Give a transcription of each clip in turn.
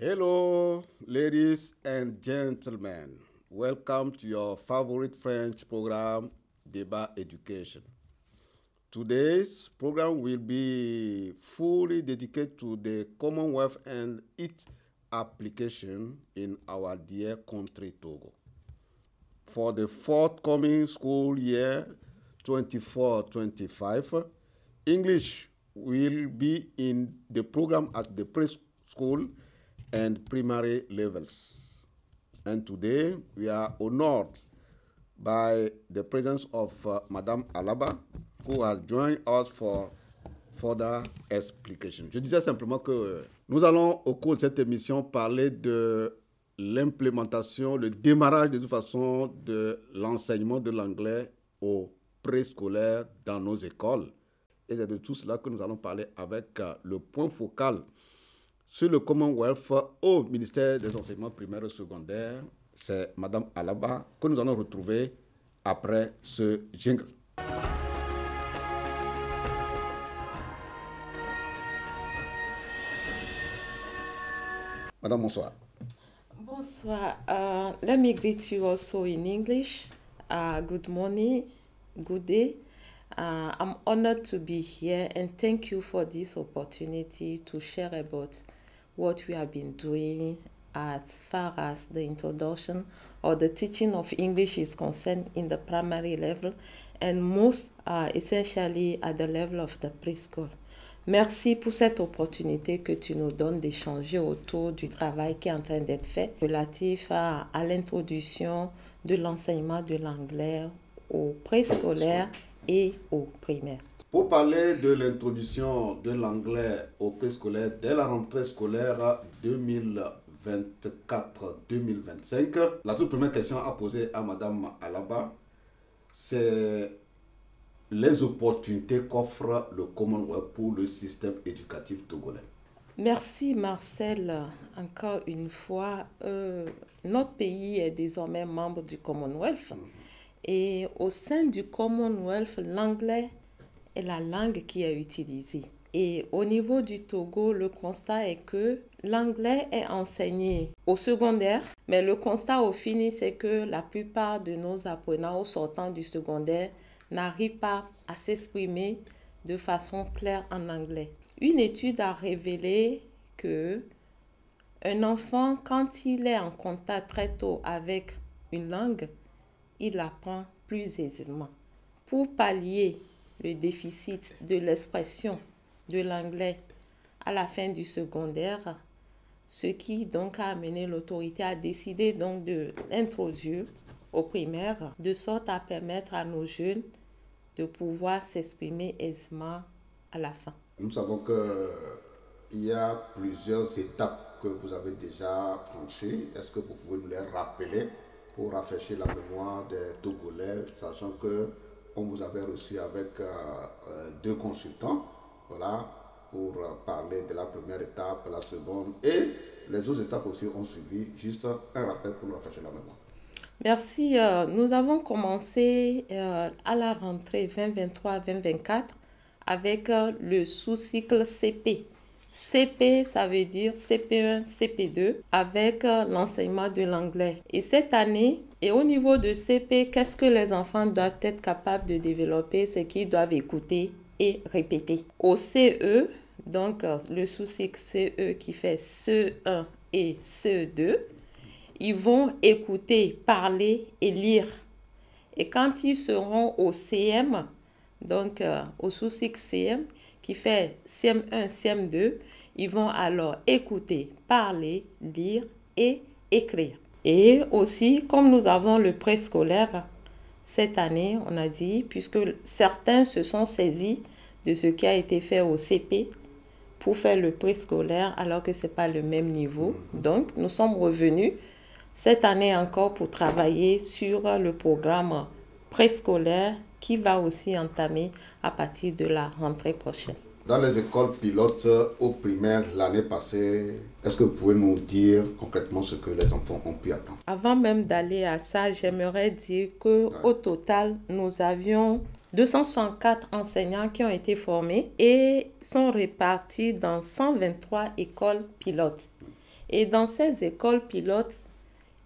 Hello, ladies and gentlemen. Welcome to your favorite French program, Débat Education. Today's program will be fully dedicated to the Commonwealth and its application in our dear country, Togo. For the forthcoming school year 24-25, English will be in the program at the preschool and primary levels. And today we are honored by the presence of Madame Alaba, who has joined us for further explication. Je disais simplement que nous allons au cours de cette émission parler de l'implémentation, le démarrage de toute façon de l'enseignement de l'anglais au préscolaire dans nos écoles. Et c'est de tout cela que nous allons parler avec le point focal sur le Commonwealth au ministère des enseignements primaires et secondaires. C'est Madame Alaba que nous allons retrouver après ce jingle. Madame, bonsoir. Bonsoir. Let me greet you also in English. Good morning, good day. I'm honored to be here and thank you for this opportunity to share about what we have been doing as far as the introduction or the teaching of English is concerned in the primary level and most essentially at the level of the preschool. Merci pour cette opportunité que tu nous donnes d'échanger autour du travail qui est en train d'être fait relatif à l'introduction de l'enseignement de l'anglais au préscolaire et au primaire. Pour parler de l'introduction de l'anglais au préscolaire dès la rentrée scolaire 2024-2025, la toute première question à poser à Madame Alaba, c'est les opportunités qu'offre le Commonwealth pour le système éducatif togolais. Merci Marcel. Encore une fois, notre pays est désormais membre du Commonwealth. Et au sein du Commonwealth, l'anglais est la langue qui est utilisée. Et au niveau du Togo, le constat est que l'anglais est enseigné au secondaire, mais le constat au fini, c'est que la plupart de nos apprenants au sortant du secondaire n'arrivent pas à s'exprimer de façon claire en anglais. Une étude a révélé que un enfant, quand il est en contact très tôt avec une langue, il apprend plus aisément. Pour pallier le déficit de l'expression de l'anglais à la fin du secondaire, ce qui donc a amené l'autorité à décider donc de l'introduire au primaire, de sorte à permettre à nos jeunes de pouvoir s'exprimer aisément à la fin. Nous savons qu'il y a plusieurs étapes que vous avez déjà franchies. Est-ce que vous pouvez nous les rappeler pour rafraîchir la mémoire des Togolais, sachant qu'on vous avait reçu avec deux consultants, voilà, pour parler de la première étape, la seconde, et les autres étapes aussi ont suivi. Juste un rappel pour nous rafraîchir la mémoire. Merci. Nous avons commencé à la rentrée 2023-2024 avec le sous-cycle CP. CP, ça veut dire CP1, CP2, avec l'enseignement de l'anglais. Et cette année, et au niveau de CP, qu'est-ce que les enfants doivent être capables de développer? C'est qu'ils doivent écouter et répéter. Au CE, donc le sous-cycle CE qui fait CE1 et CE2, ils vont écouter, parler et lire. Et quand ils seront au CM, donc au sous-cycle CM, qui fait CM1, CM2, ils vont alors écouter, parler, lire et écrire. Et aussi, comme nous avons le préscolaire, cette année, on a dit, puisque certains se sont saisis de ce qui a été fait au CP pour faire le préscolaire, alors que ce n'est pas le même niveau. Donc, nous sommes revenus cette année encore pour travailler sur le programme préscolaire qui va aussi entamer à partir de la rentrée prochaine. Dans les écoles pilotes au primaire l'année passée, est-ce que vous pouvez nous dire concrètement ce que les enfants ont pu apprendre? Avant même d'aller à ça, j'aimerais dire qu'au total, nous avions 264 enseignants qui ont été formés et sont répartis dans 123 écoles pilotes. Et dans ces écoles pilotes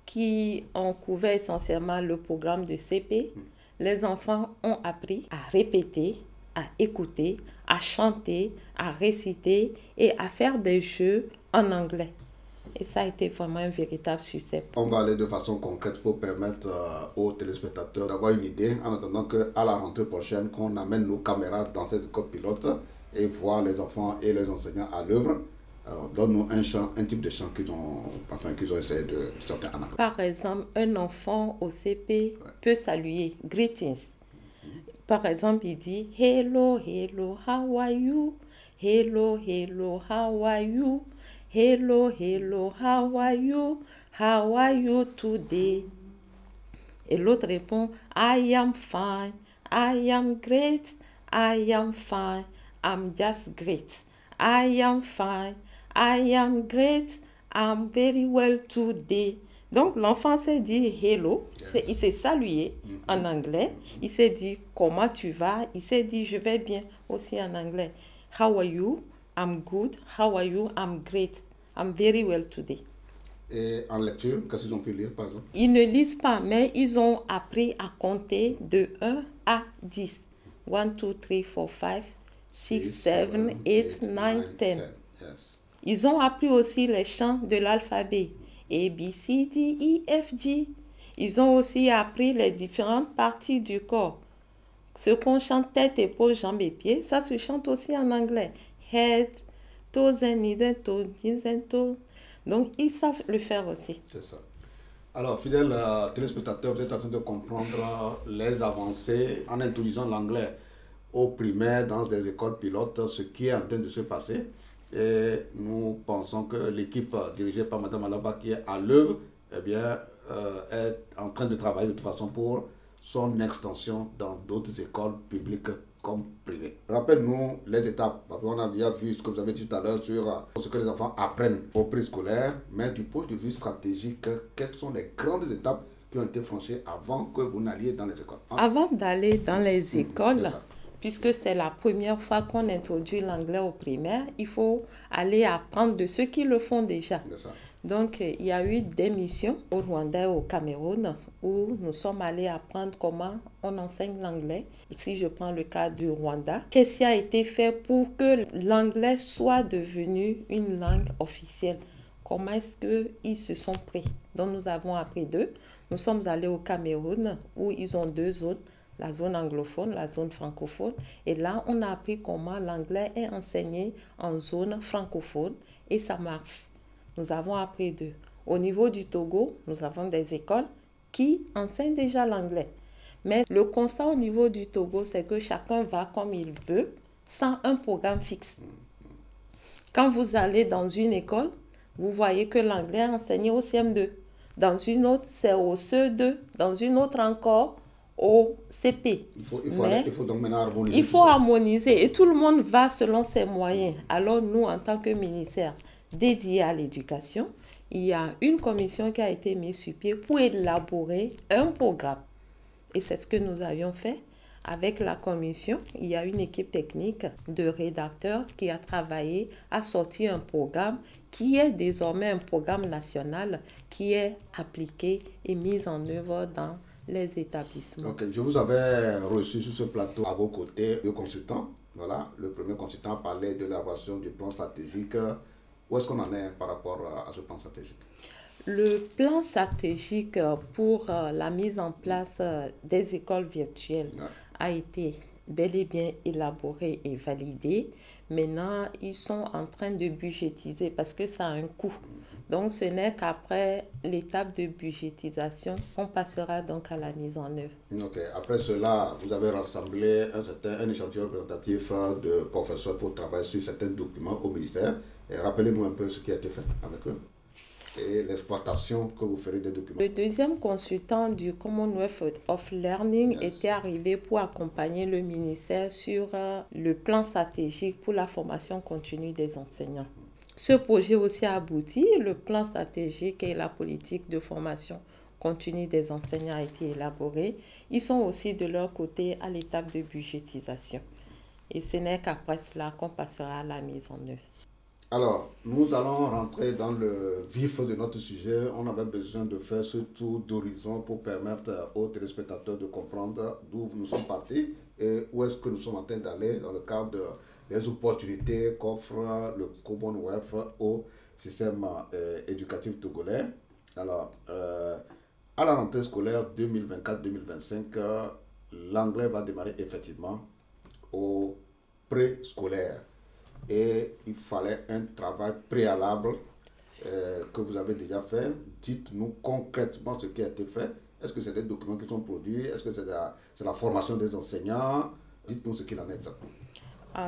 qui ont couvert essentiellement le programme de CP, les enfants ont appris à répéter, à écouter, à chanter, à réciter et à faire des jeux en anglais. Et ça a été vraiment un véritable succès. On va aller de façon concrète pour permettre aux téléspectateurs d'avoir une idée en attendant qu'à la rentrée prochaine, qu'on amène nos caméras dans cette école pilote et voir les enfants et les enseignants à l'œuvre. Donne-nous un type de chant qu'ils ont essayé de chanter en anglais. Par exemple, un enfant au CP peut saluer greetings. Par exemple, il dit hello, hello, how are you? Hello, hello, how are you? Hello, hello, how are you? How are you today? Et l'autre répond I am fine, I am great, I am fine, I'm just great. I am fine, I am great, I'm very well today. Donc l'enfant s'est dit hello, il s'est salué en anglais, il s'est dit comment tu vas, il s'est dit je vais bien aussi en anglais. How are you? I'm good. How are you? I'm great. I'm very well today. Et en lecture, qu'est-ce qu'ils ont pu lire par exemple? Ils ne lisent pas, mais ils ont appris à compter de 1 à 10. 1, 2, 3, 4, 5, 6, 7, 8, 9, 10. Yes. Ils ont appris aussi les chants de l'alphabet. A, B, C, D, E, F, G. Ils ont aussi appris les différentes parties du corps. Ce qu'on chante tête, épaules, jambes et pieds, ça se chante aussi en anglais. Head, toes and knees and toes, knees and toes. Donc, ils savent le faire aussi. C'est ça. Alors, fidèles téléspectateurs, vous êtes en train de comprendre les avancées en introduisant l'anglais au primaire dans des écoles pilotes, ce qui est en train de se passer. Et nous pensons que l'équipe dirigée par Mme Alaba, qui est à l'œuvre, eh bien, est en train de travailler de toute façon pour son extension dans d'autres écoles publiques comme privées. Rappelle-nous les étapes. On a bien vu ce que vous avez dit tout à l'heure sur ce que les enfants apprennent au préscolaire, mais du point de vue stratégique, quelles sont les grandes étapes qui ont été franchies avant que vous n'alliez dans les écoles? Avant d'aller dans les écoles, puisque c'est la première fois qu'on introduit l'anglais au primaire, il faut aller apprendre de ceux qui le font déjà. Donc, il y a eu des missions au Rwanda et au Cameroun où nous sommes allés apprendre comment on enseigne l'anglais. Si je prends le cas du Rwanda, qu'est-ce qui a été fait pour que l'anglais soit devenu une langue officielle? Comment est-ce qu'ils se sont pris? Donc, nous avons appris d'eux. Nous sommes allés au Cameroun où ils ont deux zones, la zone anglophone, la zone francophone. Et là, on a appris comment l'anglais est enseigné en zone francophone et ça marche. Nous avons appris d'eux. Au niveau du Togo, nous avons des écoles qui enseignent déjà l'anglais. Mais le constat au niveau du Togo, c'est que chacun va comme il veut, sans un programme fixe. Quand vous allez dans une école, vous voyez que l'anglais est enseigné au CM2. Dans une autre, c'est au CE2. Dans une autre encore, au CP. Il faut donc maintenant harmoniser. Il faut harmoniser et tout le monde va selon ses moyens. Alors nous, en tant que ministère dédié à l'éducation, il y a une commission qui a été mise sur pied pour élaborer un programme. Et c'est ce que nous avions fait. Avec la commission, il y a une équipe technique de rédacteurs qui a travaillé à sortir un programme qui est désormais un programme national qui est appliqué et mis en œuvre dans les établissements. Ok, je vous avais reçu sur ce plateau à vos côtés deux consultants. Voilà, le premier consultant parlait de l'élaboration du plan stratégique. Où est-ce qu'on en est par rapport à ce plan stratégique? Le plan stratégique pour la mise en place des écoles virtuelles a été bel et bien élaboré et validé. Maintenant, ils sont en train de budgétiser parce que ça a un coût. Donc, ce n'est qu'après l'étape de budgétisation qu'on passera donc à la mise en œuvre. Ok. Après cela, vous avez rassemblé un échantillon représentatif de professeurs pour travailler sur certains documents au ministère. Et rappelez-nous un peu ce qui a été fait avec eux et l'exploitation que vous ferez des documents. Le deuxième consultant du Commonwealth of Learning était arrivé pour accompagner le ministère sur le plan stratégique pour la formation continue des enseignants. Ce projet aussi a abouti. Le plan stratégique et la politique de formation continue des enseignants a été élaboré. Ils sont aussi de leur côté à l'étape de budgétisation. Et ce n'est qu'après cela qu'on passera à la mise en œuvre. Alors, nous allons rentrer dans le vif de notre sujet. On avait besoin de faire ce tour d'horizon pour permettre aux téléspectateurs de comprendre d'où nous sommes partis et où est-ce que nous sommes en train d'aller dans le cadre des opportunités qu'offre le Commonwealth au système éducatif togolais. Alors, à la rentrée scolaire 2024-2025, l'anglais va démarrer effectivement au préscolaire. Et il fallait un travail préalable que vous avez déjà fait. Dites-nous concrètement ce qui a été fait. Est-ce que c'est des documents qui sont produits? Est-ce que c'est la formation des enseignants? Dites-nous ce qu'il en est exactement.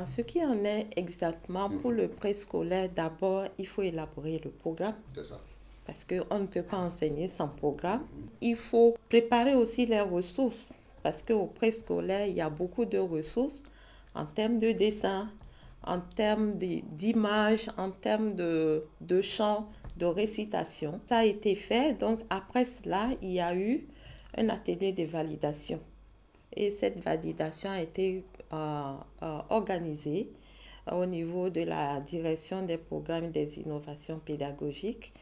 Ce qui en est exactement pour le préscolaire, d'abord, il faut élaborer le programme. C'est ça. Parce qu'on ne peut pas enseigner sans programme. Il faut préparer aussi les ressources. Parce qu'au préscolaire, il y a beaucoup de ressources en termes de dessin, en termes d'images, en termes de chant, de récitation. Ça a été fait. Donc, après cela, il y a eu un atelier de validation. Et cette validation a été organisée au niveau de la direction des programmes des innovations pédagogiques.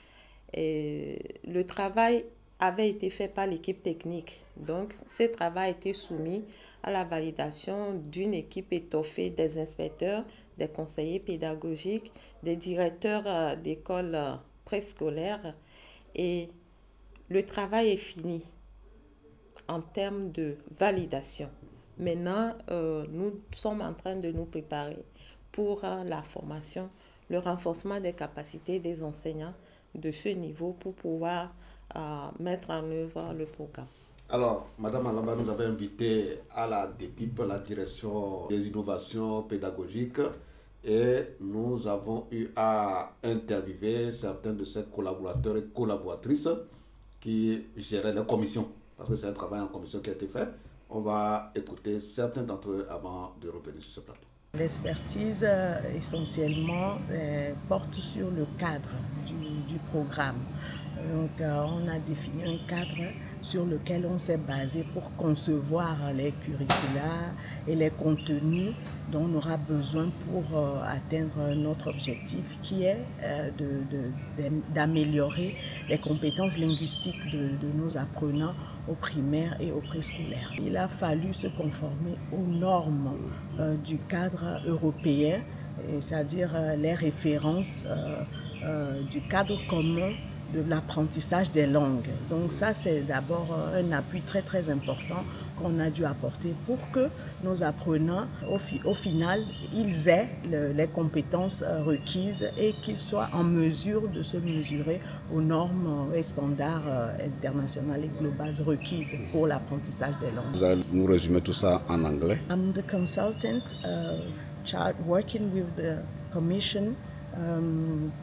Et le travail avait été fait par l'équipe technique. Donc, ce travail a été soumis à la validation d'une équipe étoffée des inspecteurs, des conseillers pédagogiques, des directeurs d'écoles préscolaires. Et le travail est fini en termes de validation. Maintenant, nous sommes en train de nous préparer pour la formation, le renforcement des capacités des enseignants de ce niveau pour pouvoir mettre en œuvre le programme. Alors, Madame Alamba nous avait invité à la DEPIP, la direction des innovations pédagogiques, et nous avons eu à interviewer certains de ses collaborateurs et collaboratrices qui géraient la commission, parce que c'est un travail en commission qui a été fait. On va écouter certains d'entre eux avant de revenir sur ce plateau. L'expertise essentiellement porte sur le cadre du programme. Donc on a défini un cadre sur lequel on s'est basé pour concevoir les curricula et les contenus dont on aura besoin pour atteindre notre objectif qui est d'améliorer les compétences linguistiques de nos apprenants au primaire et au préscolaire. Il a fallu se conformer aux normes du cadre européen, c'est-à-dire les références du cadre commun de l'apprentissage des langues. Donc ça, c'est d'abord un appui très très important qu'on a dû apporter pour que nos apprenants, au final, ils aient les compétences requises et qu'ils soient en mesure de se mesurer aux normes et standards internationaux et globales requises pour l'apprentissage des langues. Vous allez nous résumer tout ça en anglais. I'm the consultant working with the Commission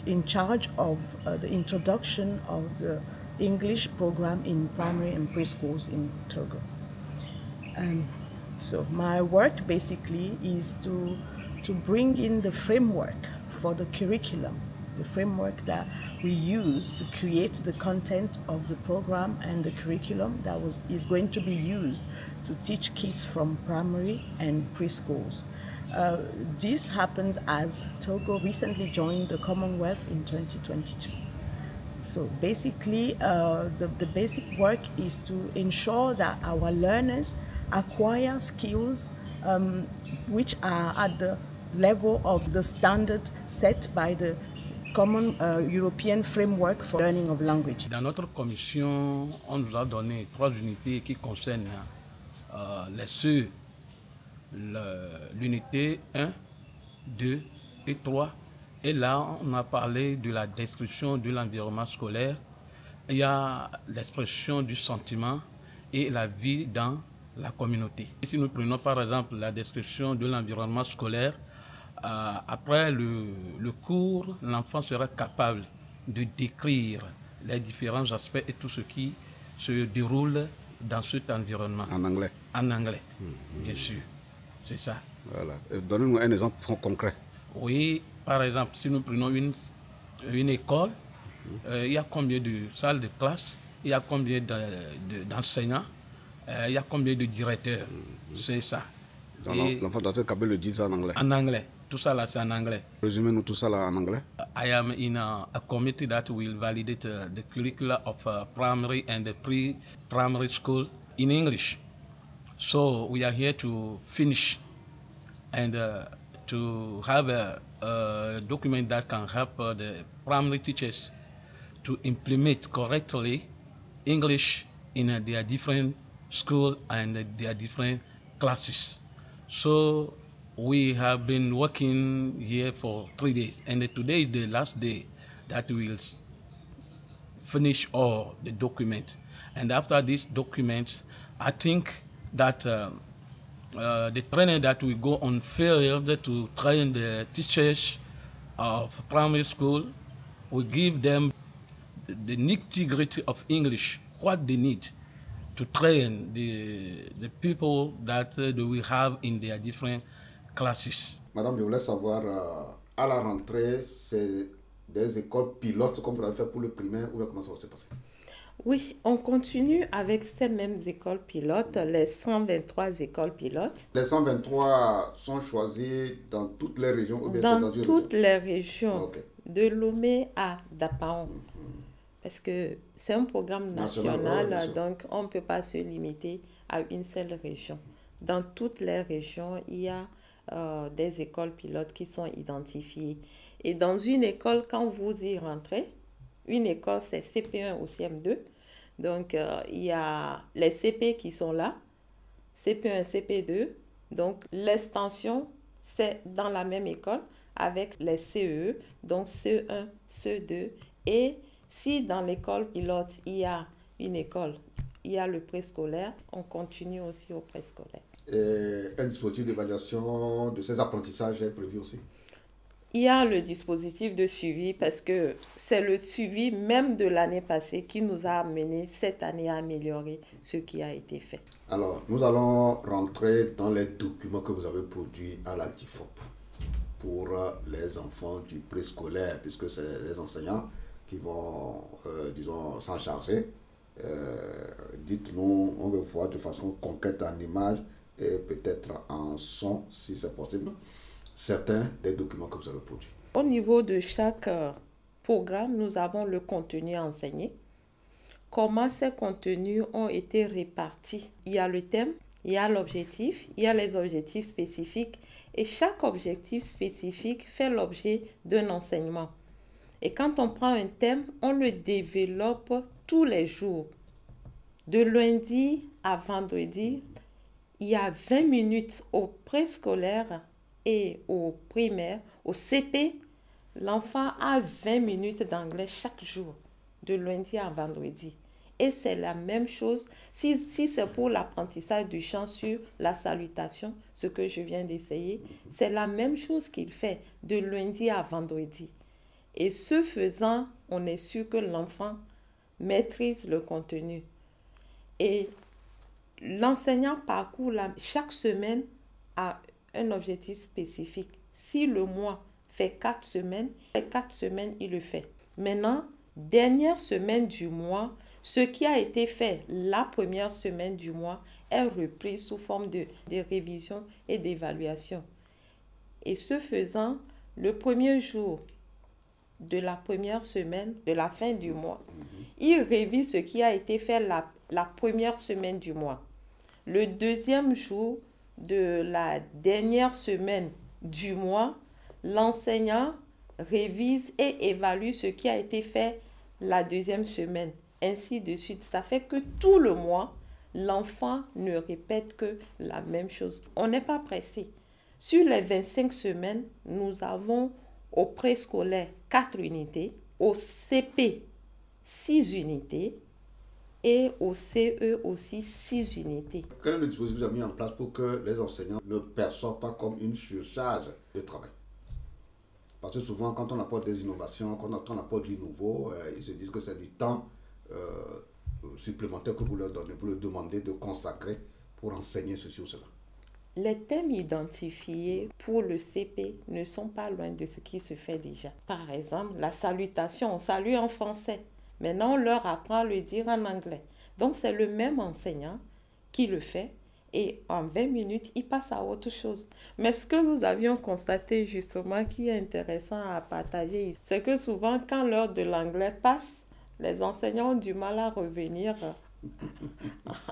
in charge of the introduction of the English program in primary and preschools in Togo. So my work basically is to bring in the framework for the curriculum, the framework that we use to create the content of the program and the curriculum that is going to be used to teach kids from primary and preschools. This happens as Togo recently joined the Commonwealth in 2022. So basically, the basic work is to ensure that our learners acquire skills which are at the level of the standard set by the Common European Framework for Learning of Language. Dans notre commission, on nous a donné 3 unités qui concernent les CE, l'unité 1, 2 et 3. Et là, on a parlé de la description de l'environnement scolaire. Il y a l'expression du sentiment et la vie dans la communauté. Si nous prenons par exemple la description de l'environnement scolaire, après le cours, l'enfant sera capable de décrire les différents aspects et tout ce qui se déroule dans cet environnement. En anglais. En anglais, bien sûr. C'est ça. Voilà. Donnez-nous un exemple concret. Oui, par exemple, si nous prenons une école, il y a combien de salles de classe, il y a combien d'enseignants, il y a combien de directeurs, c'est ça. L'enfant doit être capable de le dire en anglais. En anglais, Tout ça là, c'est en anglais. Résumez-nous tout ça là en anglais. I am in a committee that will validate the curricula of primary and the pre-primary school in English. So we are here to finish and to have a document that can help the primary teachers to implement correctly English in their different school and their different classes. So we have been working here for 3 days, and today is the last day that we will finish all the documents. And after these documents, I think that the training that we go on field to train the teachers of primary school, we give them the nitty-gritty of English, what they need to train the people that they will have in their different classes. Madame, je voulais savoir, à la rentrée, c'est des écoles pilotes comme vous l'avez fait pour le primaire ou comment ça va se passer? Oui, on continue avec ces mêmes écoles pilotes, les 123 écoles pilotes. Les 123 sont choisis dans toutes les régions ou bien dans toutes les régions, okay. De Lomé à Dapaon. Parce que c'est un programme national, donc on ne peut pas se limiter à une seule région. Dans toutes les régions, il y a des écoles pilotes qui sont identifiées. Et dans une école, quand vous y rentrez, une école, c'est CP1 ou CM2. Donc, il y a les CP qui sont là, CP1, CP2. Donc, l'extension, c'est dans la même école avec les CE, donc CE1, CE2. Et si dans l'école pilote, il y a une école, il y a le préscolaire, on continue aussi au préscolaire. Et un dispositif d'évaluation de ces apprentissages est prévu aussi? Il y a le dispositif de suivi parce que c'est le suivi même de l'année passée qui nous a amené cette année à améliorer ce qui a été fait. Alors, nous allons rentrer dans les documents que vous avez produits à la DIFOP pour les enfants du préscolaire, puisque c'est les enseignants qui vont, disons, s'en charger. Dites-nous, on veut voir de façon concrète en image et peut-être en son, si c'est possible, certains des documents que vous avez produits. Au niveau de chaque programme, nous avons le contenu enseigné. Comment ces contenus ont été répartis? Il y a le thème, il y a l'objectif, il y a les objectifs spécifiques et chaque objectif spécifique fait l'objet d'un enseignement. Et quand on prend un thème, on le développe tous les jours. De lundi à vendredi, il y a 20 minutes au préscolaire et au primaire, au CP. L'enfant a 20 minutes d'anglais chaque jour, de lundi à vendredi. Et c'est la même chose si c'est pour l'apprentissage du chant sur la salutation, ce que je viens d'essayer. C'est la même chose qu'il fait de lundi à vendredi. Et ce faisant, on est sûr que l'enfant maîtrise le contenu. Et l'enseignant parcourt chaque semaine à un objectif spécifique. Si le mois fait 4 semaines, les 4 semaines, il le fait. Maintenant, dernière semaine du mois, ce qui a été fait la première semaine du mois est repris sous forme de révision et d'évaluation. Et ce faisant, le premier jour de la première semaine, de la fin du mois, il révise ce qui a été fait la première semaine du mois. Le deuxième jour de la dernière semaine du mois, l'enseignant révise et évalue ce qui a été fait la deuxième semaine. Ainsi de suite. Ça fait que tout le mois, l'enfant ne répète que la même chose. On n'est pas pressé. Sur les 25 semaines, nous avons au préscolaire 4 unités, au CP 6 unités et au CE aussi 6 unités. Quel est le dispositif que vous avez mis en place pour que les enseignants ne perçoivent pas comme une surcharge de travail? Parce que souvent, quand on apporte des innovations, quand on apporte du nouveau, ils se disent que c'est du temps supplémentaire que vous leur donnez, vous leur demandez de consacrer pour enseigner ceci ou cela. Les thèmes identifiés pour le CP ne sont pas loin de ce qui se fait déjà. Par exemple, la salutation, on salue en français. Maintenant, on leur apprend à le dire en anglais. Donc, c'est le même enseignant qui le fait et en 20 minutes, ils passent à autre chose. Mais ce que nous avions constaté justement qui est intéressant à partager, c'est que souvent quand l'heure de l'anglais passe, les enseignants ont du mal à revenir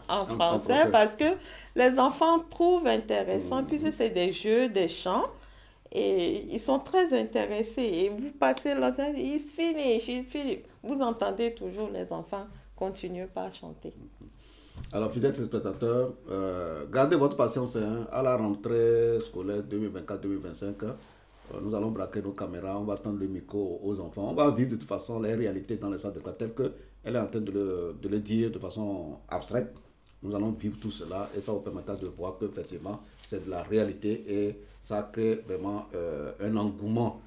en français parce que les enfants trouvent intéressant puisque c'est des jeux, des chants et ils sont très intéressés. Et vous passez l'enseignement, it's finished. Vous entendez toujours les enfants continuer par chanter. Alors, fidèles spectateurs, gardez votre patience à la rentrée scolaire 2024-2025. Nous allons braquer nos caméras, on va tendre le micro aux enfants. On va vivre de toute façon les réalités dans les salles de classe telles qu'elle est en train de le dire de façon abstraite. Nous allons vivre tout cela et ça vous permettra de voir qu'effectivement c'est de la réalité et ça crée vraiment un engouement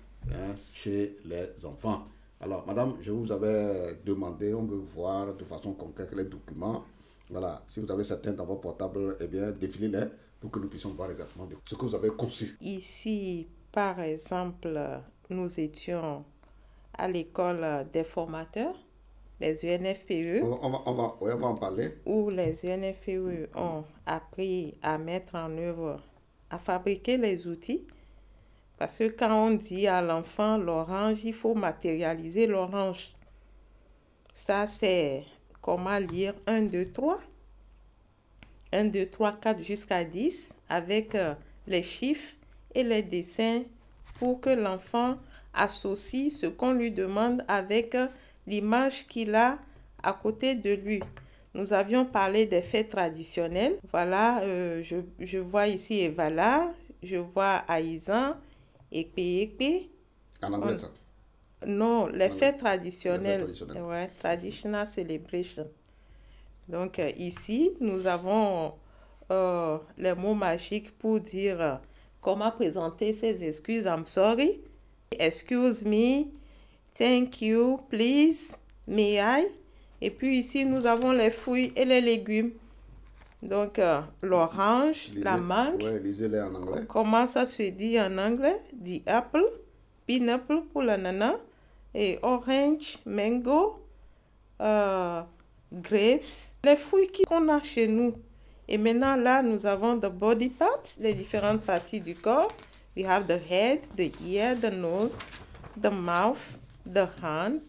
chez les enfants. Alors, madame, je vous avais demandé, on veut voir de façon concrète les documents. Voilà, si vous avez certains dans votre portable, eh bien, défilez-les pour que nous puissions voir exactement ce que vous avez conçu. Ici, par exemple, nous étions à l'école des formateurs, les UNFPE. On va en parler. Où les UNFPE ont appris à mettre en œuvre, à fabriquer les outils. Parce que quand on dit à l'enfant l'orange, il faut matérialiser l'orange. Ça, c'est comment lire 1, 2, 3. 1, 2, 3, 4 jusqu'à 10 avec les chiffres et les dessins pour que l'enfant associe ce qu'on lui demande avec l'image qu'il a à côté de lui. Nous avions parlé des fêtes traditionnelles. Voilà, je vois ici Evala, je vois Aïzan, Ekpe. En anglais, ça? Non, les fêtes traditionnelles. Les fêtes traditionnelles. Ouais, traditional celebration. Donc ici, nous avons les mots magiques pour dire comment présenter ses excuses. I'm sorry, excuse me, thank you, please, may I. Et puis ici, nous avons les fruits et les légumes. Donc l'orange, la mangue. Ouais, lisez-les en anglais. Comment ça se dit en anglais? The apple, pineapple pour l'ananas, et orange, mango, grapes, les fruits qu'on a chez nous. Et maintenant, là, nous avons the body parts, les différentes parties du corps. We have the head, the ear, the nose, the mouth, the hand,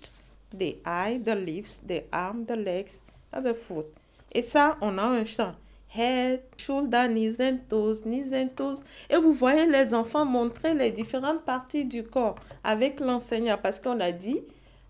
the eye, the lips, the arm, the legs, and the foot. Et ça, on a un chant. Head, shoulder, knees and toes, knees and toes. Et vous voyez les enfants montrer les différentes parties du corps avec l'enseignant. Parce qu'on a dit,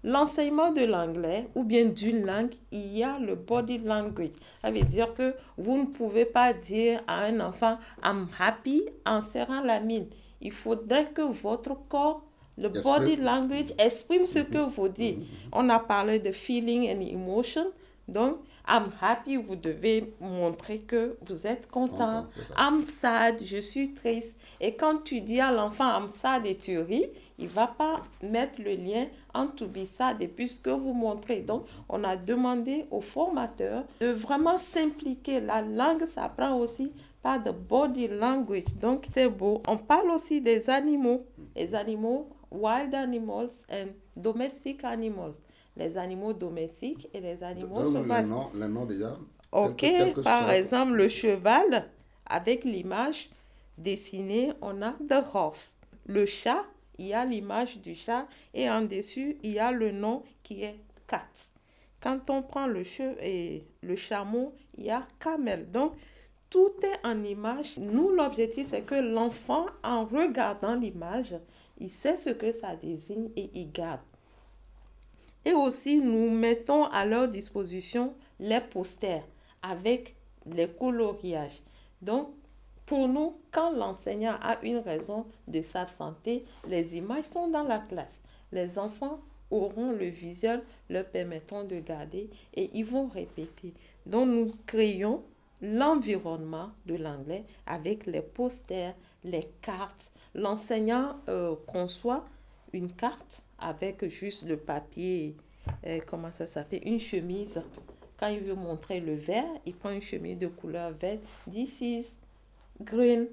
l'enseignement de l'anglais ou bien d'une langue, il y a le body language. Ça veut dire que vous ne pouvez pas dire à un enfant « I'm happy » en serrant la mine. Il faudrait que votre corps, le body language, exprime ce que vous dites. On a parlé de feeling and emotion. Donc, I'm happy, vous devez montrer que vous êtes content. I'm sad, je suis triste. Et quand tu dis à l'enfant I'm sad et tu ris, il ne va pas mettre le lien entre to be sad et puis ce que vous montrez. Donc, on a demandé aux formateurs de vraiment s'impliquer. La langue s'apprend aussi par the body language. Donc, c'est beau. On parle aussi des animaux. Les animaux, wild animals and domestic animals. Les animaux domestiques et les animaux sauvages. Les noms déjà. Ok, par exemple, le cheval, avec l'image dessinée, on a the horse. Le chat, il y a l'image du chat et en dessus, il y a le nom qui est cat. Quand on prend le chameau, il y a camel. Donc, tout est en image. Nous, l'objectif, c'est que l'enfant, en regardant l'image, il sait ce que ça désigne et il garde. Et aussi, nous mettons à leur disposition les posters avec les coloriages. Donc, pour nous, quand l'enseignant a une raison de s'absenter, les images sont dans la classe. Les enfants auront le visuel leur permettant de garder et ils vont répéter. Donc, nous créons l'environnement de l'anglais avec les posters, les cartes. L'enseignant conçoit une carte avec juste le papier, comment ça s'appelle, une chemise. Quand il veut montrer le vert, il prend une chemise de couleur verte. This is green.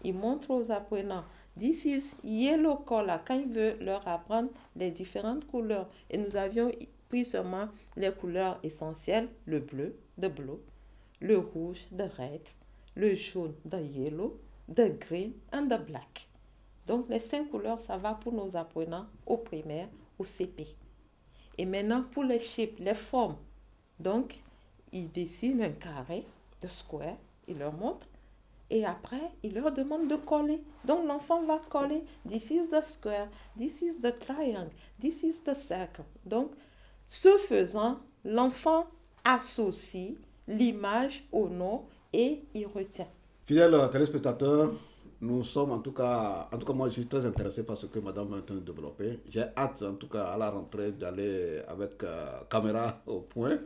Il montre aux apprenants. This is yellow color. Quand il veut leur apprendre les différentes couleurs. Et nous avions pris seulement les couleurs essentielles, le bleu, the blue, le rouge, the red, le jaune, the yellow, the green and the black. Donc, les 5 couleurs, ça va pour nos apprenants au primaire, au CP. Et maintenant, pour les shapes, les formes. Donc, ils dessinent un carré, de square, ils leur montrent. Et après, il leur demande de coller. Donc, l'enfant va coller. This is the square, this is the triangle, this is the circle. Donc, ce faisant, l'enfant associe l'image au nom et il retient. Fidèles téléspectateurs, nous sommes en tout cas moi je suis très intéressé par ce que madame est en train de développer. J'ai hâte en tout cas à la rentrée d'aller avec caméra au point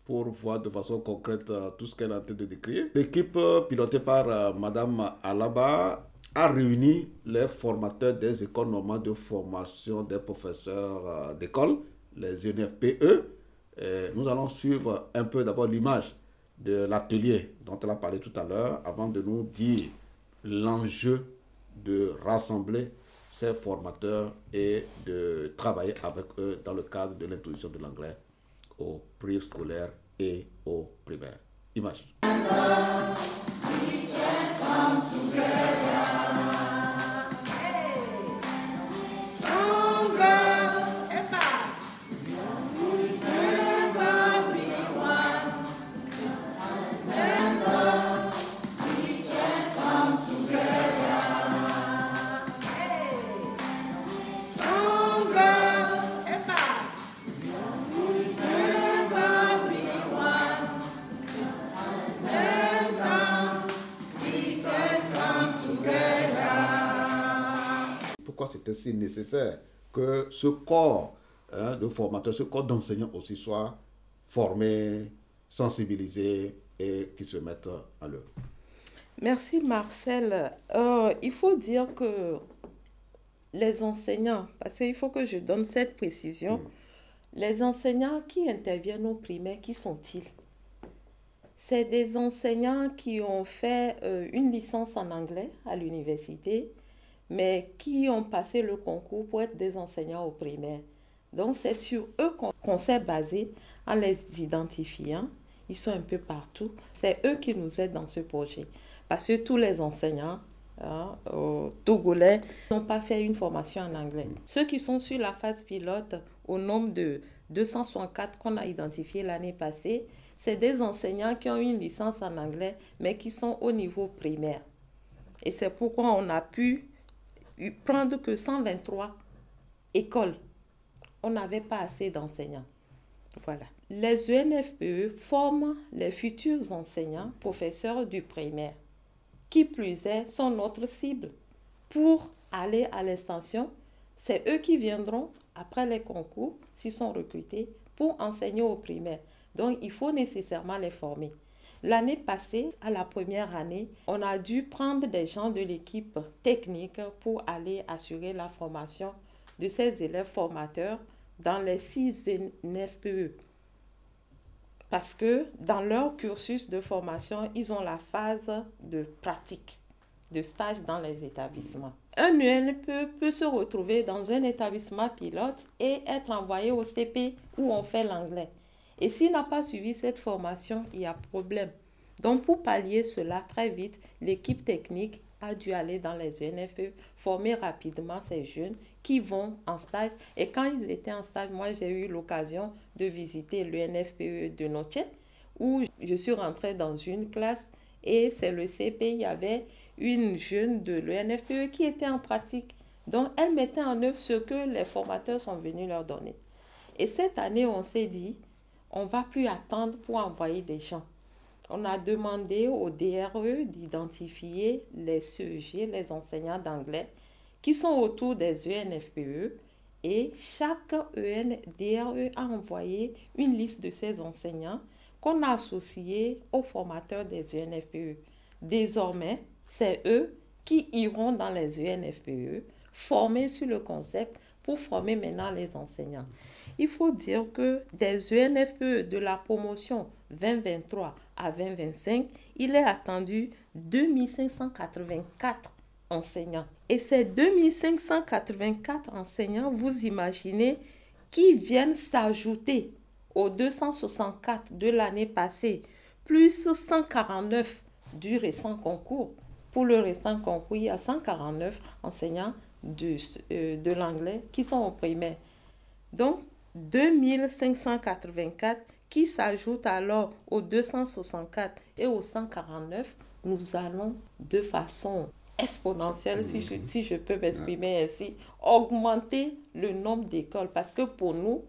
pour voir de façon concrète tout ce qu'elle est en train de décrire. L'équipe pilotée par madame Alaba a réuni les formateurs des écoles normales de formation des professeurs d'école, les UNFPE. Nous allons suivre un peu d'abord l'image de l'atelier dont elle a parlé tout à l'heure avant de nous dire l'enjeu de rassembler ces formateurs et de travailler avec eux dans le cadre de l'introduction de l'anglais au préscolaire et au primaire. Image. Pourquoi c'était si nécessaire que ce corps de formateurs, ce corps d'enseignants aussi soit formé, sensibilisé et qu'ils se mettent à l'œuvre. Merci Marcel. Il faut dire que les enseignants, parce qu'il faut que je donne cette précision, les enseignants qui interviennent au primaire, qui sont-ils? C'est des enseignants qui ont fait une licence en anglais à l'université, mais qui ont passé le concours pour être des enseignants au primaire. Donc, c'est sur eux qu'on s'est basé en les identifiant. Ils sont un peu partout. C'est eux qui nous aident dans ce projet. Parce que tous les enseignants togolais n'ont pas fait une formation en anglais. Ceux qui sont sur la phase pilote, au nombre de 264 qu'on a identifié l'année passée, c'est des enseignants qui ont une licence en anglais, mais qui sont au niveau primaire. Et c'est pourquoi on a pu prendre que 123 écoles. On n'avait pas assez d'enseignants. Voilà. Les UNFPE forment les futurs enseignants, professeurs du primaire. Qui plus est, sont notre cible. Pour aller à l'extension, c'est eux qui viendront après les concours, s'ils sont recrutés, pour enseigner au primaire. Donc, il faut nécessairement les former. L'année passée, à la première année, on a dû prendre des gens de l'équipe technique pour aller assurer la formation de ces élèves formateurs dans les 6 UNFPE. Parce que dans leur cursus de formation, ils ont la phase de pratique, de stage dans les établissements. Un UNFPE peut se retrouver dans un établissement pilote et être envoyé au CP où on fait l'anglais. Et s'il n'a pas suivi cette formation, il y a problème. Donc, pour pallier cela très vite, l'équipe technique a dû aller dans les UNFPE, former rapidement ces jeunes qui vont en stage. Et quand ils étaient en stage, moi, j'ai eu l'occasion de visiter l'UNFPE de Noche, où je suis rentrée dans une classe et c'est le CP, il y avait une jeune de l'UNFPE qui était en pratique. Donc, elle mettait en œuvre ce que les formateurs sont venus leur donner. Et cette année, on s'est dit, on ne va plus attendre pour envoyer des gens. On a demandé au DRE d'identifier les CEG, les enseignants d'anglais, qui sont autour des UNFPE. Et chaque DRE a envoyé une liste de ces enseignants qu'on a associés aux formateurs des UNFPE. Désormais, c'est eux qui iront dans les UNFPE, formés sur le concept pour former maintenant les enseignants. Il faut dire que des UNFPE de la promotion 2023 à 2025, il est attendu 2584 enseignants. Et ces 2584 enseignants, vous imaginez, qui viennent s'ajouter aux 264 de l'année passée, plus 149 du récent concours. Pour le récent concours, il y a 149 enseignants de l'anglais qui sont au primaire. Donc, 2584 qui s'ajoutent alors aux 264 et aux 149, nous allons de façon exponentielle, si je peux m'exprimer ainsi, augmenter le nombre d'écoles. Parce que pour nous,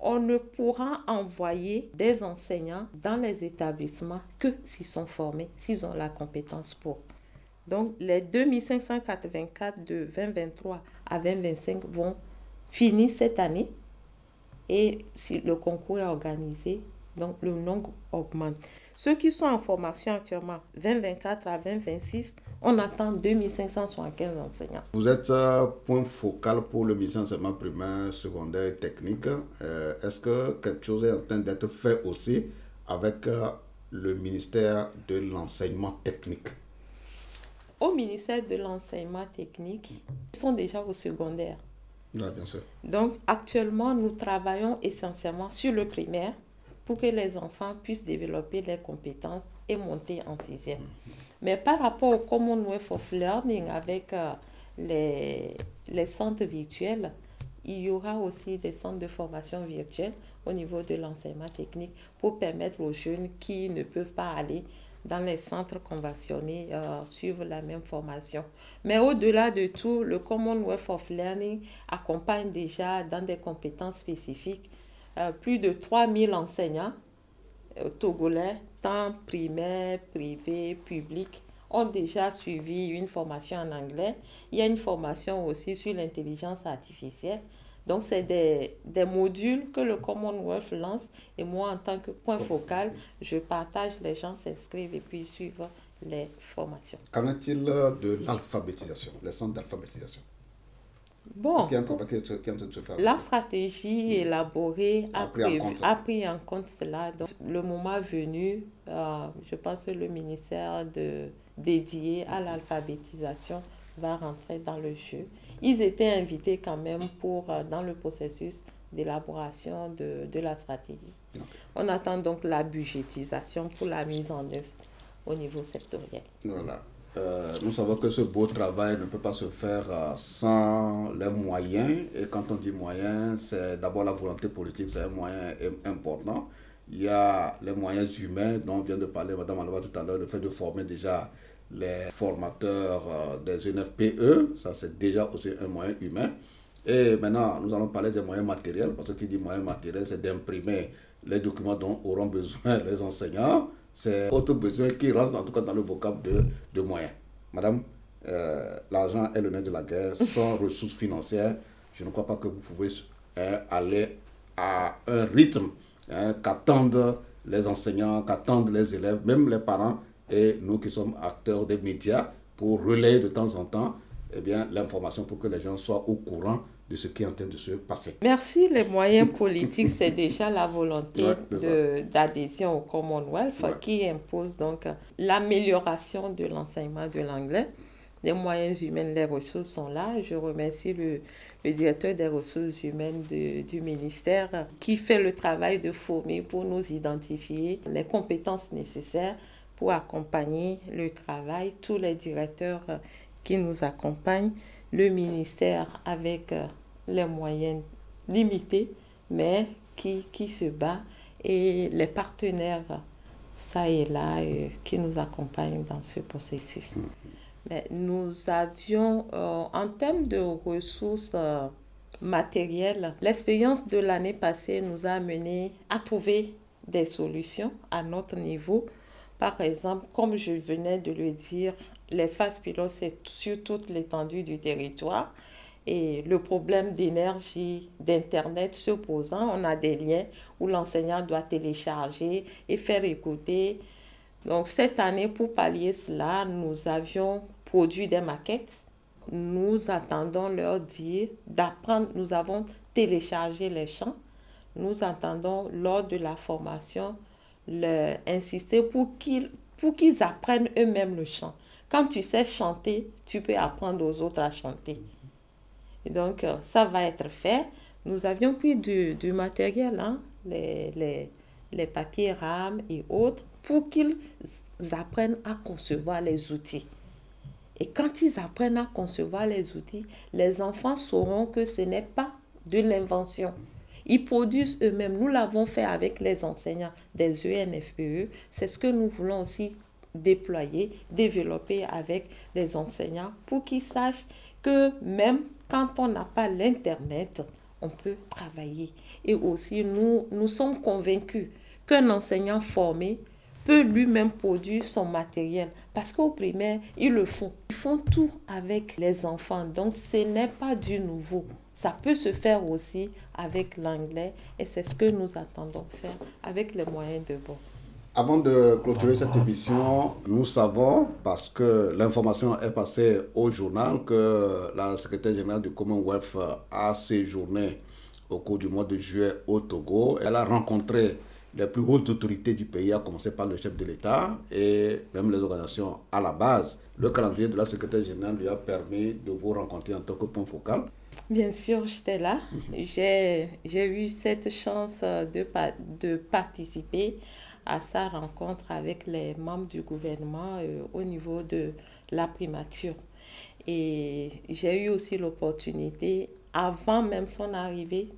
on ne pourra envoyer des enseignants dans les établissements que s'ils sont formés, s'ils ont la compétence pour. Donc, les 2584 de 2023 à 2025 vont finir cette année. Et si le concours est organisé, donc le nombre augmente. Ceux qui sont en formation actuellement, 2024 à 2026, on attend 2575 enseignants. Vous êtes point focal pour le ministère de l'enseignement primaire, secondaire et technique. Est-ce que quelque chose est en train d'être fait aussi avec le ministère de l'enseignement technique? Au ministère de l'enseignement technique, ils sont déjà au secondaire. Oui, bien sûr. Donc, actuellement, nous travaillons essentiellement sur le primaire pour que les enfants puissent développer leurs compétences et monter en sixième. Mais par rapport au Commonwealth of Learning avec les centres virtuels, il y aura aussi des centres de formation virtuelle au niveau de l'enseignement technique pour permettre aux jeunes qui ne peuvent pas aller dans les centres conventionnés suivre la même formation. Mais au-delà de tout, le Commonwealth of Learning accompagne déjà dans des compétences spécifiques plus de 3000 enseignants togolais, tant primaires, privés, publics, ont déjà suivi une formation en anglais. Il y a une formation aussi sur l'intelligence artificielle. Donc, c'est des modules que le Commonwealth lance et moi, en tant que point focal, je partage, les gens s'inscrivent et puis suivent les formations. Qu'en est-il de l'alphabétisation, les centres d'alphabétisation? Bon, est-ce qu'il y a un travail qui est en train de se faire? la stratégie élaborée a pris en compte cela. Donc, le moment venu, je pense que le ministère dédié à l'alphabétisation va rentrer dans le jeu. Ils étaient invités quand même dans le processus d'élaboration de la stratégie. Okay. On attend donc la budgétisation pour la mise en œuvre au niveau sectoriel. Voilà. Nous savons que ce beau travail ne peut pas se faire sans les moyens. Et quand on dit moyens, c'est d'abord la volonté politique, c'est un moyen important. Il y a les moyens humains dont vient de parler Mme Alva tout à l'heure, le fait de former déjà les formateurs des UNFPE, ça c'est déjà aussi un moyen humain. Et maintenant, nous allons parler des moyens matériels, parce que qui dit moyens matériels, c'est d'imprimer les documents dont auront besoin les enseignants. C'est autre besoin qui rentre en tout cas dans le vocable de moyens. Madame, l'argent est le nerf de la guerre. Sans ressources financières, je ne crois pas que vous pouvez aller à un rythme qu'attendent les enseignants, qu'attendent les élèves, même les parents et nous qui sommes acteurs des médias pour relayer de temps en temps l'information pour que les gens soient au courant de ce qui est en train de se passer. Merci. Les moyens politiques, c'est déjà la volonté d'adhésion au Commonwealth qui impose donc l'amélioration de l'enseignement de l'anglais. Les moyens humains, les ressources sont là. Je remercie le directeur des ressources humaines du ministère qui fait le travail de former pour nous identifier les compétences nécessaires pour accompagner le travail. Tous les directeurs qui nous accompagnent, le ministère avec les moyens limités, mais qui se bat, et les partenaires, ça et là, qui nous accompagnent dans ce processus. Mais nous avions, en termes de ressources matérielles, l'expérience de l'année passée nous a amené à trouver des solutions à notre niveau. Par exemple, comme je venais de le dire, les phases pilotes, c'est sur toute l'étendue du territoire. Et le problème d'énergie, d'Internet se posant, on a des liens où l'enseignant doit télécharger et faire écouter. Donc, cette année, pour pallier cela, nous avions produit des maquettes. Nous attendons leur dire d'apprendre. Nous avons téléchargé les chants. Nous attendons, lors de la formation, insister pour qu'ils apprennent eux-mêmes le chant. Quand tu sais chanter, tu peux apprendre aux autres à chanter. Et donc, ça va être fait. Nous avions pris du matériel, les papiers rames et autres, pour qu'ils apprennent à concevoir les outils. Et quand ils apprennent à concevoir les outils, les enfants sauront que ce n'est pas de l'invention. Ils produisent eux-mêmes. Nous l'avons fait avec les enseignants des ENFPE. C'est ce que nous voulons aussi déployer, développer avec les enseignants pour qu'ils sachent que même quand on n'a pas l'Internet, on peut travailler. Et aussi, nous sommes convaincus qu'un enseignant formé peut lui-même produire son matériel. Parce qu'au primaire, ils le font. Ils font tout avec les enfants. Donc, ce n'est pas du nouveau. Ça peut se faire aussi avec l'anglais. Et c'est ce que nous attendons faire avec les moyens de bord. Avant de clôturer cette émission, nous savons, parce que l'information est passée au journal, que la secrétaire générale du Commonwealth a séjourné au cours du mois de juillet au Togo. Elle a rencontré les plus hautes autorités du pays, à commencer par le chef de l'État et même les organisations à la base. Le calendrier de la secrétaire générale lui a permis de vous rencontrer en tant que point focal. Bien sûr, j'étais là. J'ai eu cette chance de participer à sa rencontre avec les membres du gouvernement au niveau de la primature. Et j'ai eu aussi l'opportunité, avant même son arrivée,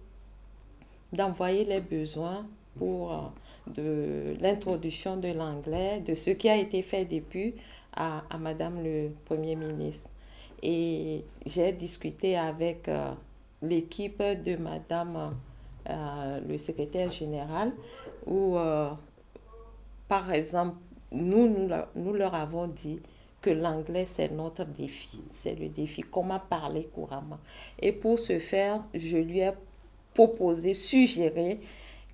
d'envoyer les besoins pour de l'introduction de l'anglais, de ce qui a été fait depuis à Madame le Premier ministre. Et j'ai discuté avec l'équipe de Madame le secrétaire général où, par exemple, nous leur avons dit que l'anglais, c'est notre défi. C'est le défi, comment parler couramment. Et pour ce faire, je lui ai proposé, suggéré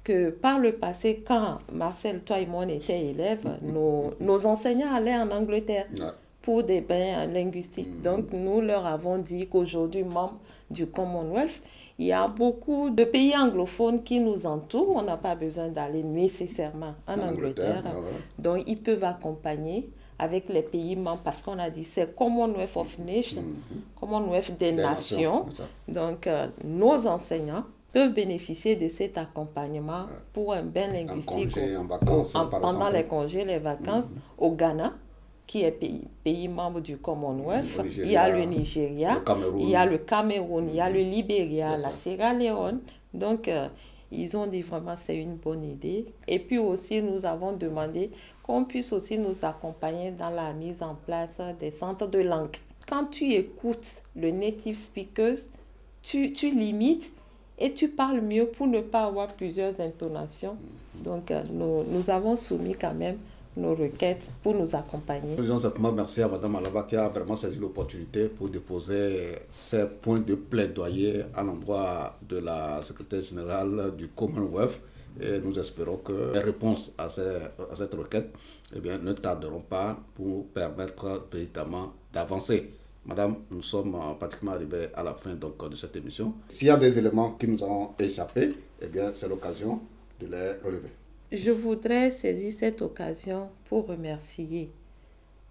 que par le passé, quand Marcel, toi et moi, on était élèves, nos enseignants allaient en Angleterre pour des bains linguistiques. Donc, nous leur avons dit qu'aujourd'hui, membres du Commonwealth, il y a beaucoup de pays anglophones qui nous entourent. On n'a pas besoin d'aller nécessairement en Angleterre. Donc, ils peuvent accompagner avec les pays membres parce qu'on a dit c'est Commonwealth of Nations, Commonwealth des Nations. Donc, nos enseignants peuvent bénéficier de cet accompagnement pour un bain linguistique pendant les congés, les vacances au Ghana, qui est pays membre du Commonwealth. Il y a le Nigeria, il y a le Cameroun, il y a le Libéria, la Sierra Leone. Donc, ils ont dit vraiment c'est une bonne idée. Et puis aussi, nous avons demandé qu'on puisse aussi nous accompagner dans la mise en place des centres de langue. Quand tu écoutes le native speakers, tu limites et tu parles mieux pour ne pas avoir plusieurs intonations. Donc, nous avons soumis quand même nos requêtes pour nous accompagner. Je dis simplement merci à Mme Alaba qui a vraiment saisi l'opportunité pour déposer ses points de plaidoyer à l'endroit de la secrétaire générale du Commonwealth. Et nous espérons que les réponses à cette requête ne tarderont pas pour permettre véritablement d'avancer. Madame, nous sommes pratiquement arrivés à la fin de cette émission. S'il y a des éléments qui nous ont échappé, c'est l'occasion de les relever. Je voudrais saisir cette occasion pour remercier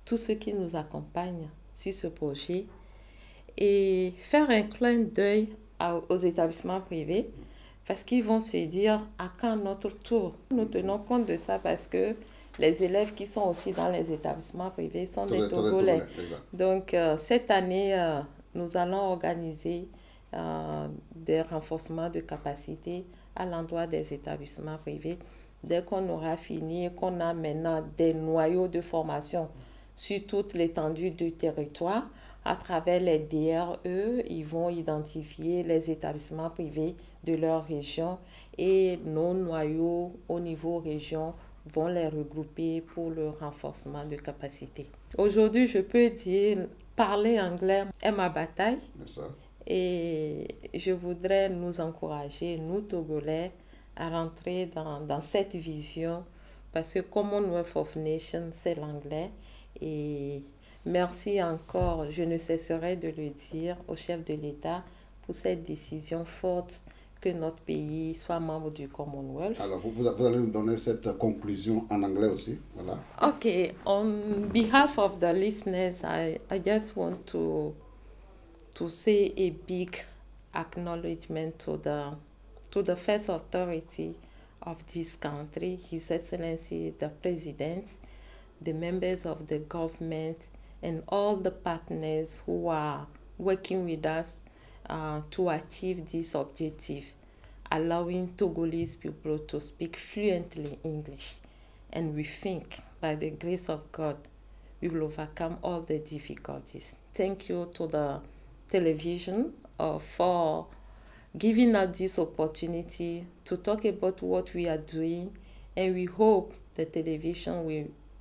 tous ceux qui nous accompagnent sur ce projet et faire un clin d'œil aux établissements privés parce qu'ils vont se dire à quand notre tour. Nous tenons compte de ça parce que les élèves qui sont aussi dans les établissements privés sont des Togolais. Donc, cette année, nous allons organiser des renforcements de capacité à l'endroit des établissements privés. Dès qu'on aura fini et qu'on a maintenant des noyaux de formation sur toute l'étendue du territoire, à travers les DRE, ils vont identifier les établissements privés de leur région et nos noyaux au niveau région vont les regrouper pour le renforcement de capacité. Aujourd'hui, je peux dire, parler anglais est ma bataille. Et je voudrais nous encourager, nous Togolais, à rentrer dans cette vision parce que Commonwealth of Nations, c'est l'anglais. Et merci encore, je ne cesserai de le dire, au chef de l'État pour cette décision forte que notre pays soit membre du Commonwealth. Alors, vous allez nous donner cette conclusion en anglais aussi. Voilà. Okay, on behalf of the listeners, I just want to say a big acknowledgement to the first authority of this country, His Excellency the President, the members of the government, and all the partners who are working with us to achieve this objective, allowing Togolese people to speak fluently English. And we think, by the grace of God, we will overcome all the difficulties. Thank you to the television for giving us this opportunity to talk about what we are doing, and we hope the television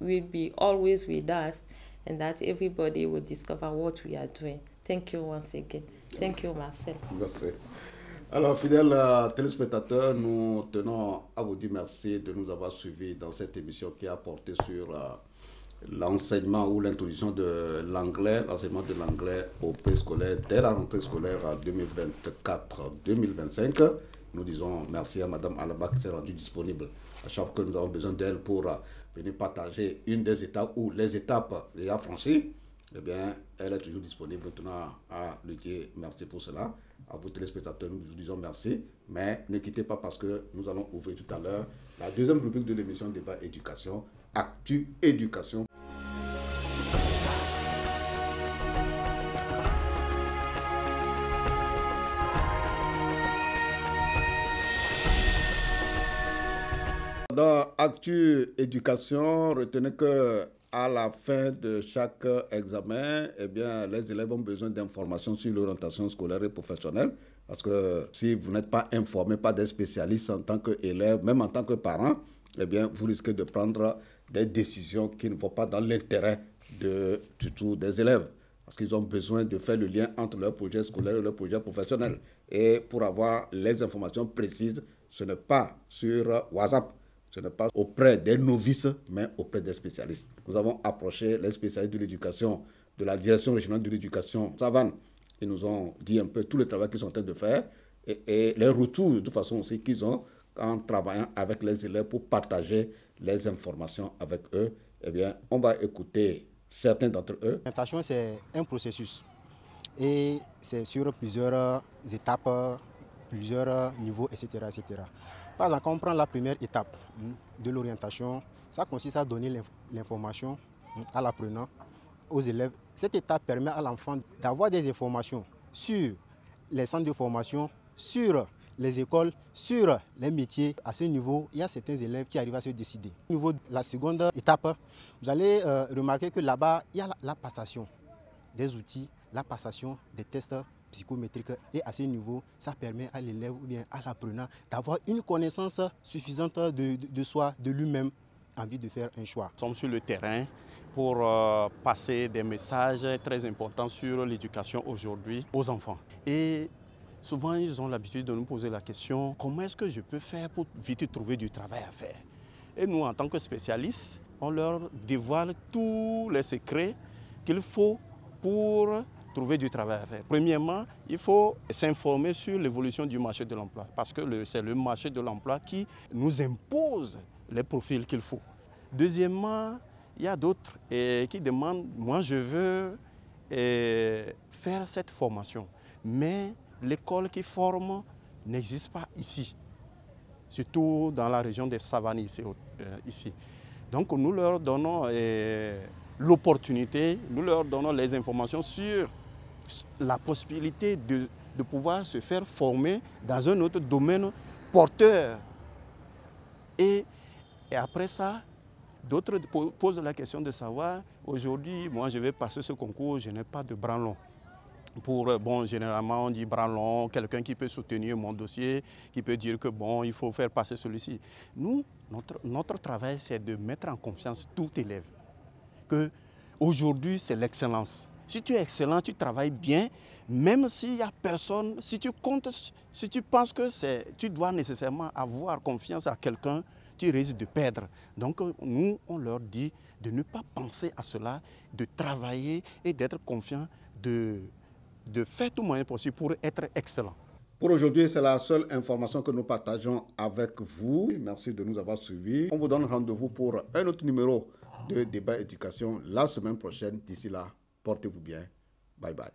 will be always with us and that everybody will discover what we are doing. Thank you once again. Thank you, Marcel. Merci. Alors, fidèles téléspectateurs, nous tenons à vous dire merci de nous avoir suivis dans cette émission qui a porté sur l'enseignement ou l'introduction de l'anglais, l'enseignement de l'anglais au préscolaire dès la rentrée scolaire 2024-2025. Nous disons merci à Madame Alaba qui s'est rendue disponible à chaque fois que nous avons besoin d'elle pour venir partager une des étapes ou les étapes déjà franchies. Eh bien, elle est toujours disponible. Nous tenons à lui dire merci pour cela. À vous téléspectateurs, nous vous disons merci. Mais ne quittez pas parce que nous allons ouvrir tout à l'heure la deuxième rubrique de l'émission Débat Éducation, Actu Éducation. Dans Actu Éducation, retenez que à la fin de chaque examen, eh bien, les élèves ont besoin d'informations sur l'orientation scolaire et professionnelle. Parce que si vous n'êtes pas informé par des spécialistes en tant qu'élève, même en tant que parent, eh bien, vous risquez de prendre des décisions qui ne vont pas dans l'intérêt du tout des élèves. Parce qu'ils ont besoin de faire le lien entre leur projet scolaire et leur projet professionnel. Et pour avoir les informations précises, ce n'est pas sur WhatsApp. Ce n'est pas auprès des novices, mais auprès des spécialistes. Nous avons approché les spécialistes de l'éducation, de la direction régionale de l'éducation Savane. Ils nous ont dit un peu tout le travail qu'ils sont en train de faire et les retours de toute façon aussi qu'ils ont en travaillant avec les élèves pour partager les informations avec eux. Eh bien, on va écouter certains d'entre eux. L'orientation, c'est un processus et c'est sur plusieurs étapes, plusieurs niveaux, etc., etc. Par exemple, quand on prend la première étape de l'orientation, ça consiste à donner l'information à l'apprenant, aux élèves. Cette étape permet à l'enfant d'avoir des informations sur les centres de formation, sur les écoles, sur les métiers. À ce niveau, il y a certains élèves qui arrivent à se décider. Au niveau de la seconde étape, vous allez remarquer que là-bas, il y a la passation des outils, la passation des tests psychométrique, et à ce niveau, ça permet à l'élève ou bien à l'apprenant d'avoir une connaissance suffisante de soi, de lui-même, envie de faire un choix. Nous sommes sur le terrain pour passer des messages très importants sur l'éducation aujourd'hui aux enfants. Et souvent, ils ont l'habitude de nous poser la question, comment est-ce que je peux faire pour vite trouver du travail à faire? Et nous, en tant que spécialistes, on leur dévoile tous les secrets qu'il faut pour trouver du travail à faire. Premièrement, il faut s'informer sur l'évolution du marché de l'emploi parce que c'est le marché de l'emploi qui nous impose les profils qu'il faut. Deuxièmement, il y a d'autres qui demandent, moi je veux faire cette formation, mais l'école qui forme n'existe pas ici, surtout dans la région des Savanes ici. Donc nous leur donnons l'opportunité, nous leur donnons les informations sur la possibilité de pouvoir se faire former dans un autre domaine porteur. Et après ça, d'autres posent la question de savoir, aujourd'hui, moi je vais passer ce concours, je n'ai pas de branlon. Généralement on dit branlon, quelqu'un qui peut soutenir mon dossier, qui peut dire que il faut faire passer celui-ci. Nous, notre travail, c'est de mettre en confiance tout élève. Que aujourd'hui, c'est l'excellence. Si tu es excellent, tu travailles bien, même s'il n'y a personne, si tu penses que tu dois nécessairement avoir confiance à quelqu'un, tu risques de perdre. Donc nous, on leur dit de ne pas penser à cela, de travailler et d'être confiant, de faire tout moyen possible pour être excellent. Pour aujourd'hui, c'est la seule information que nous partageons avec vous. Merci de nous avoir suivis. On vous donne rendez-vous pour un autre numéro de Débat Éducation la semaine prochaine. D'ici là, portez-vous bien. Bye bye.